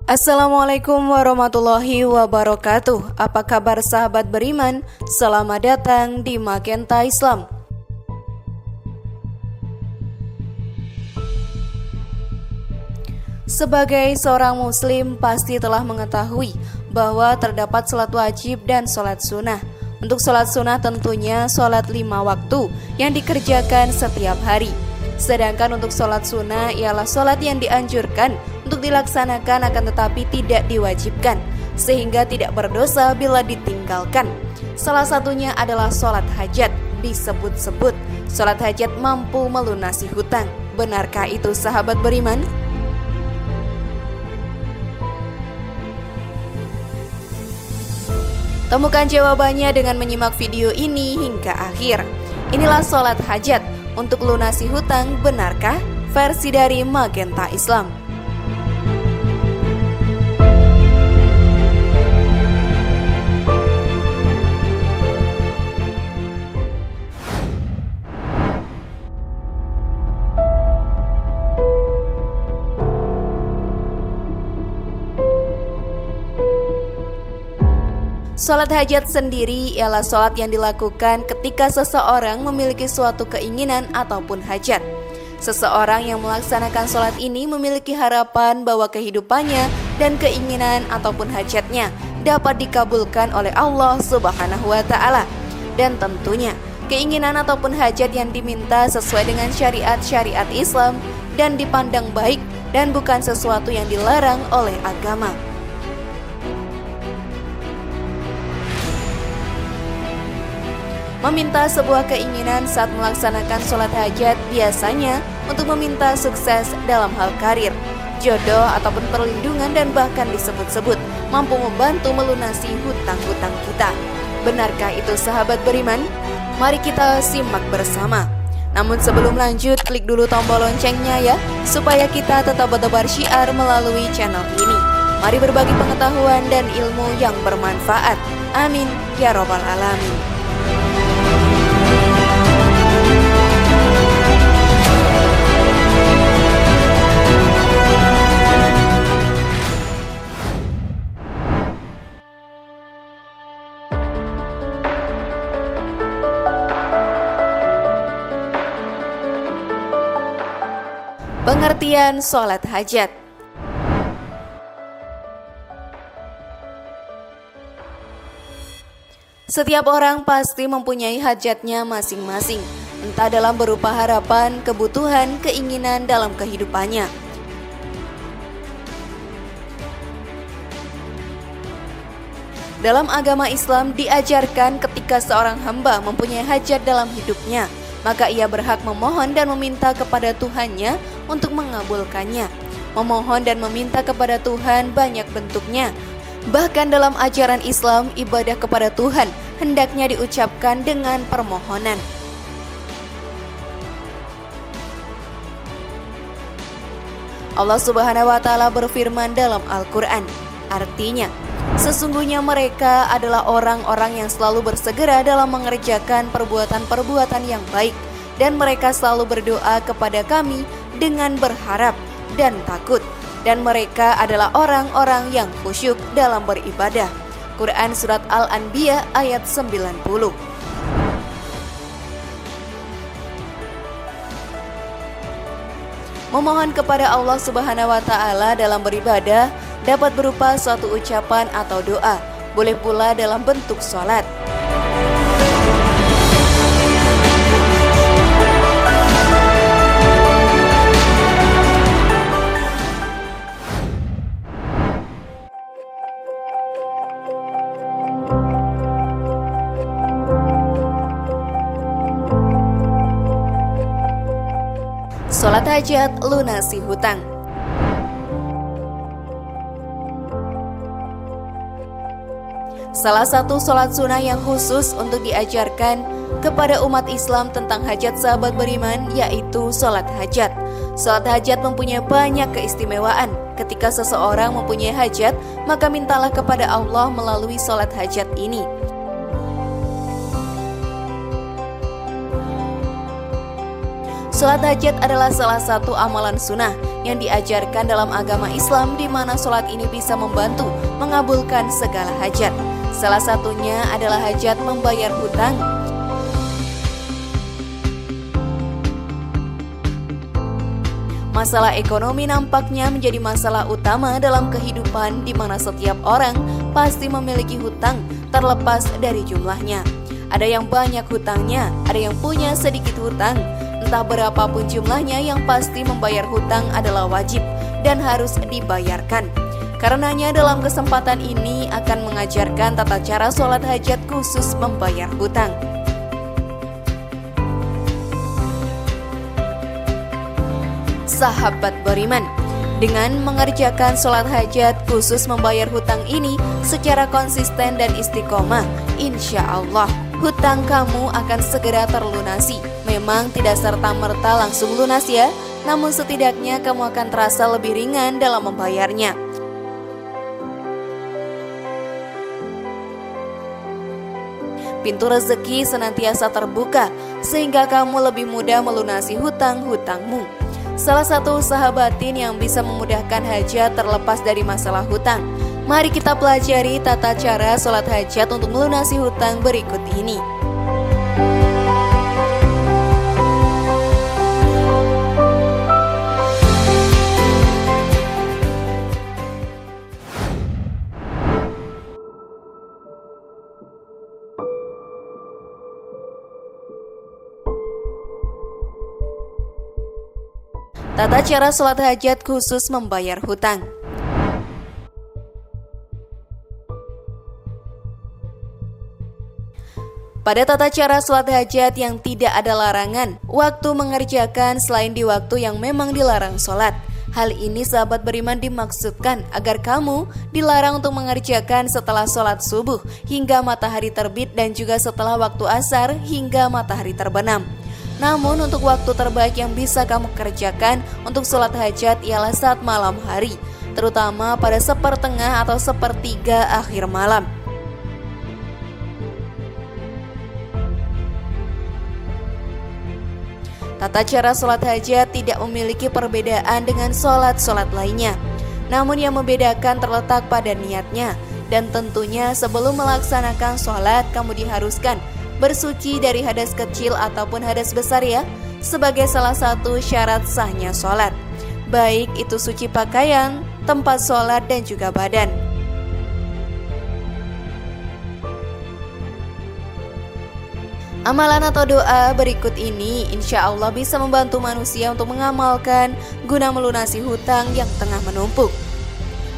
Assalamualaikum warahmatullahi wabarakatuh. Apa kabar sahabat beriman? Selamat datang di Magenta Islam. Sebagai seorang muslim pasti telah mengetahui bahwa terdapat sholat wajib dan sholat sunnah. Untuk sholat sunnah tentunya sholat 5 waktu yang dikerjakan setiap hari. Sedangkan untuk sholat sunnah ialah sholat yang dianjurkan untuk dilaksanakan akan tetapi tidak diwajibkan, sehingga tidak berdosa bila ditinggalkan. Salah satunya adalah sholat hajat. Disebut-sebut sholat hajat mampu melunasi hutang. Benarkah itu sahabat beriman? Temukan jawabannya dengan menyimak video ini hingga akhir. Inilah sholat hajat untuk lunasi hutang, benarkah? Versi dari Magenta Islam. Sholat hajat sendiri ialah sholat yang dilakukan ketika seseorang memiliki suatu keinginan ataupun hajat. Seseorang yang melaksanakan sholat ini memiliki harapan bahwa kehidupannya dan keinginan ataupun hajatnya dapat dikabulkan oleh Allah Subhanahu wa Ta'ala. Dan tentunya keinginan ataupun hajat yang diminta sesuai dengan syariat-syariat Islam dan dipandang baik dan bukan sesuatu yang dilarang oleh agama. Meminta sebuah keinginan saat melaksanakan sholat hajat biasanya untuk meminta sukses dalam hal karir, jodoh ataupun perlindungan, dan bahkan disebut-sebut mampu membantu melunasi hutang-hutang kita. Benarkah itu sahabat beriman? Mari kita simak bersama. Namun sebelum lanjut, klik dulu tombol loncengnya ya, supaya kita tetap bertebar syiar melalui channel ini. Mari berbagi pengetahuan dan ilmu yang bermanfaat. Amin ya robbal alamin. Pengertian sholat hajat. Setiap orang pasti mempunyai hajatnya masing-masing, entah dalam berupa harapan, kebutuhan, keinginan dalam kehidupannya. Dalam agama Islam diajarkan ketika seorang hamba mempunyai hajat dalam hidupnya, maka ia berhak memohon dan meminta kepada Tuhannya untuk mengabulkannya. Memohon dan meminta kepada Tuhan banyak bentuknya. Bahkan dalam ajaran Islam, ibadah kepada Tuhan hendaknya diucapkan dengan permohonan. Allah Subhanahu wa Ta'ala berfirman dalam Al-Quran, artinya, sesungguhnya mereka adalah orang-orang yang selalu bersegera dalam mengerjakan perbuatan-perbuatan yang baik, dan mereka selalu berdoa kepada kami dengan berharap dan takut, dan mereka adalah orang-orang yang khusyuk dalam beribadah. Quran Surat Al-Anbiya ayat 90. Memohon kepada Allah Subhanahu wa Ta'ala dalam beribadah dapat berupa suatu ucapan atau doa, boleh pula dalam bentuk sholat. Sholat hajat lunasi hutang. Salah satu sholat sunnah yang khusus untuk diajarkan kepada umat Islam tentang hajat sahabat beriman yaitu sholat hajat. Sholat hajat mempunyai banyak keistimewaan. Ketika seseorang mempunyai hajat, maka mintalah kepada Allah melalui sholat hajat ini. Sholat hajat adalah salah satu amalan sunnah yang diajarkan dalam agama Islam, di mana sholat ini bisa membantu mengabulkan segala hajat. Salah satunya adalah hajat membayar hutang. Masalah ekonomi nampaknya menjadi masalah utama dalam kehidupan, di mana setiap orang pasti memiliki hutang terlepas dari jumlahnya. Ada yang banyak hutangnya, ada yang punya sedikit hutang. Entah berapapun jumlahnya, yang pasti membayar hutang adalah wajib dan harus dibayarkan. Karenanya dalam kesempatan ini akan mengajarkan tata cara sholat hajat khusus membayar hutang. Sahabat beriman, dengan mengerjakan sholat hajat khusus membayar hutang ini secara konsisten dan istiqomah, insya Allah hutang kamu akan segera terlunasi. Memang tidak serta-merta langsung lunas ya, namun setidaknya kamu akan terasa lebih ringan dalam membayarnya. Pintu rezeki senantiasa terbuka sehingga kamu lebih mudah melunasi hutang-hutangmu. Salah satu usaha batin yang bisa memudahkan hajat terlepas dari masalah hutang. Mari kita pelajari tata cara sholat hajat untuk melunasi hutang berikut ini. Tata cara sholat hajat khusus membayar hutang. Pada tata cara sholat hajat yang tidak ada larangan waktu mengerjakan selain di waktu yang memang dilarang sholat. Hal ini sahabat beriman dimaksudkan agar kamu dilarang untuk mengerjakan setelah sholat subuh hingga matahari terbit, dan juga setelah waktu asar hingga matahari terbenam. Namun untuk waktu terbaik yang bisa kamu kerjakan untuk sholat hajat ialah saat malam hari, terutama pada sepertengah atau sepertiga akhir malam. Tata cara sholat hajat tidak memiliki perbedaan dengan sholat-sholat lainnya. Namun yang membedakan terletak pada niatnya. Dan tentunya sebelum melaksanakan sholat kamu diharuskan bersuci dari hadas kecil ataupun hadas besar ya, sebagai salah satu syarat sahnya sholat. Baik itu suci pakaian, tempat sholat, dan juga badan. Amalan atau doa berikut ini insya Allah bisa membantu manusia untuk mengamalkan guna melunasi hutang yang tengah menumpuk.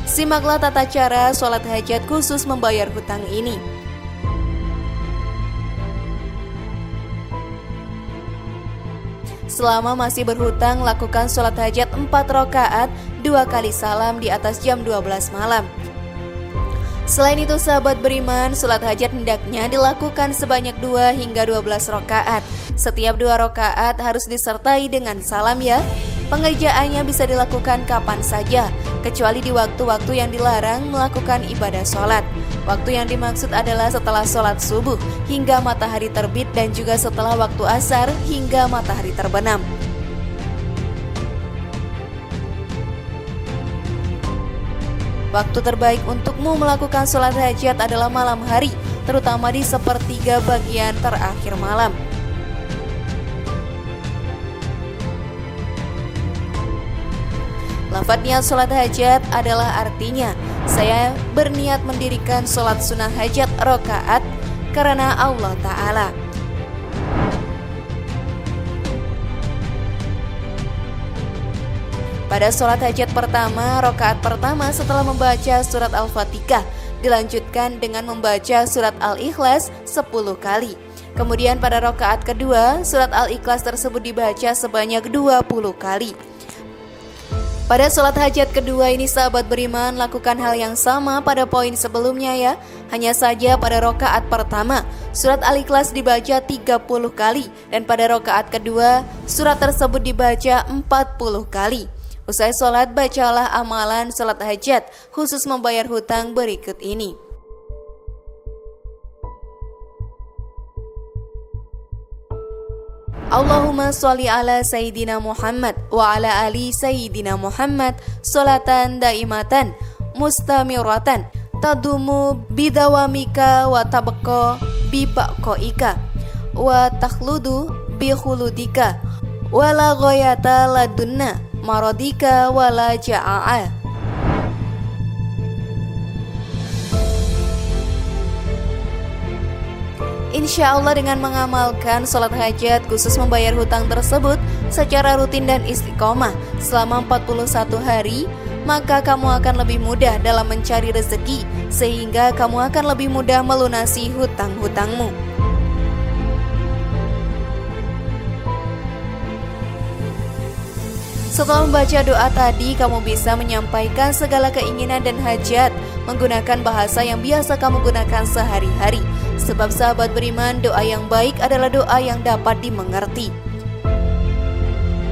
Simaklah tata cara sholat hajat khusus membayar hutang ini. Selama masih berhutang, lakukan sholat hajat 4 rakaat 2 kali salam di atas jam 12 malam. Selain itu sahabat beriman, sholat hajat hendaknya dilakukan sebanyak 2 hingga 12 rakaat. Setiap 2 rakaat harus disertai dengan salam ya. Pengerjaannya bisa dilakukan kapan saja, kecuali di waktu-waktu yang dilarang melakukan ibadah sholat. Waktu yang dimaksud adalah setelah sholat subuh hingga matahari terbit, dan juga setelah waktu asar hingga matahari terbenam. Waktu terbaik untukmu melakukan sholat hajat adalah malam hari, terutama di sepertiga bagian terakhir malam. Lafaz niat sholat hajat adalah artinya saya berniat mendirikan sholat sunnah hajat rakaat karena Allah Ta'ala. Pada sholat hajat pertama, rakaat pertama setelah membaca surat Al-Fatihah dilanjutkan dengan membaca surat Al-Ikhlas 10 kali. Kemudian pada rakaat kedua, surat Al-Ikhlas tersebut dibaca sebanyak 20 kali. Pada sholat hajat kedua ini sahabat beriman lakukan hal yang sama pada poin sebelumnya ya. Hanya saja pada rakaat pertama surat Al-Ikhlas dibaca 30 kali, dan pada rakaat kedua surat tersebut dibaca 40 kali. Usai sholat bacalah amalan sholat hajat khusus membayar hutang berikut ini. Allahumma sholli ala Sayyidina Muhammad wa ala ali Sayyidina Muhammad sholatan daimatan mustamiratan tadumu bidawamika wa tabqa bibaqaika wa takhludu bikhuludika wala ghayata ladunna maradika wala ja'a'a. Insya Allah dengan mengamalkan sholat hajat khusus membayar hutang tersebut secara rutin dan istiqomah selama 41 hari, maka kamu akan lebih mudah dalam mencari rezeki, sehingga kamu akan lebih mudah melunasi hutang-hutangmu. Setelah membaca doa tadi, kamu bisa menyampaikan segala keinginan dan hajat menggunakan bahasa yang biasa kamu gunakan sehari-hari. Sebab sahabat beriman, doa yang baik adalah doa yang dapat dimengerti.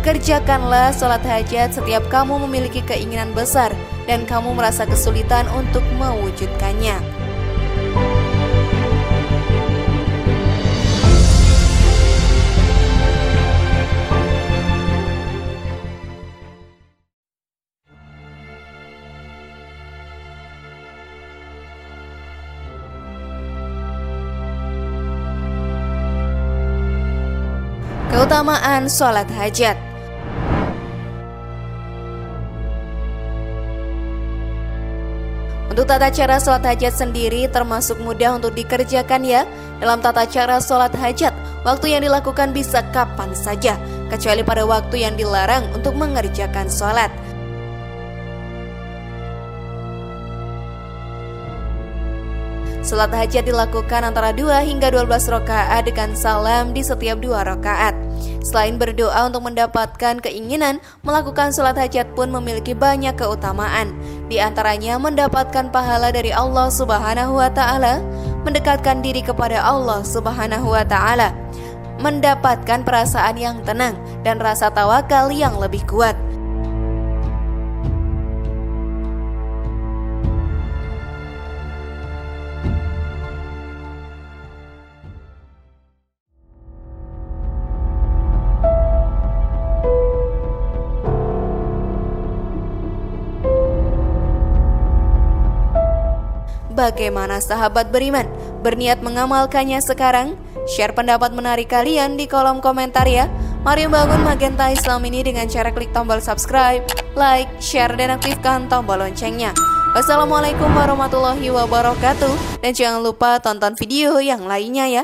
Kerjakanlah sholat hajat setiap kamu memiliki keinginan besar dan kamu merasa kesulitan untuk mewujudkannya. Keutamaan sholat hajat. Untuk tata cara sholat hajat sendiri termasuk mudah untuk dikerjakan ya. Dalam tata cara sholat hajat, waktu yang dilakukan bisa kapan saja, kecuali pada waktu yang dilarang untuk mengerjakan sholat. Sholat hajat dilakukan antara 2 hingga 12 rakaat dengan salam di setiap 2 rakaat. Selain berdoa untuk mendapatkan keinginan, melakukan sholat hajat pun memiliki banyak keutamaan. Di antaranya mendapatkan pahala dari Allah Subhanahu wa Ta'ala, mendekatkan diri kepada Allah Subhanahu wa Ta'ala, mendapatkan perasaan yang tenang dan rasa tawakal yang lebih kuat. Bagaimana sahabat beriman? Berniat mengamalkannya sekarang? Share pendapat menarik kalian di kolom komentar ya. Mari membangun Magenta Islam ini dengan cara klik tombol subscribe, like, share, dan aktifkan tombol loncengnya. Wassalamualaikum warahmatullahi wabarakatuh. Dan jangan lupa tonton video yang lainnya ya.